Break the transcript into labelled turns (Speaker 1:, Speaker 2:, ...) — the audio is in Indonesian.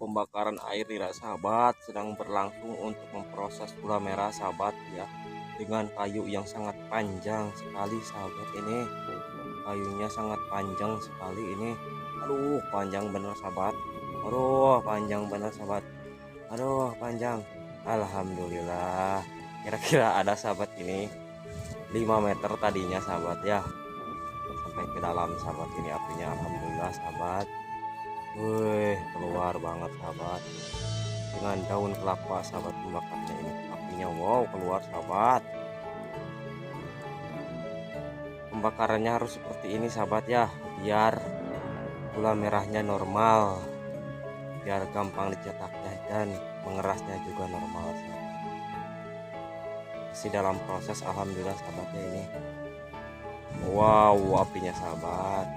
Speaker 1: pembakaran air nih ya sahabat, sedang berlangsung untuk memproses gula merah sahabat ya, dengan kayu yang sangat panjang sekali sahabat. Ini kayunya sangat panjang sekali ini. Aduh panjang bener sahabat, aduh panjang bener sahabat, aduh panjang. Alhamdulillah, kira-kira ada sahabat ini 5 meter tadinya sahabat ya, sampai ke dalam sahabat ini apinya. Alhamdulillah sahabat, wih keluar banget sahabat, dengan daun kelapa sahabat membakarnya ini apinya. Wow keluar sahabat. Pembakarannya harus seperti ini sahabat ya, biar gula merahnya normal, biar gampang dicetaknya dan mengerasnya juga normal sahabat. Masih dalam proses alhamdulillah sahabatnya ini. Wow apinya sahabat,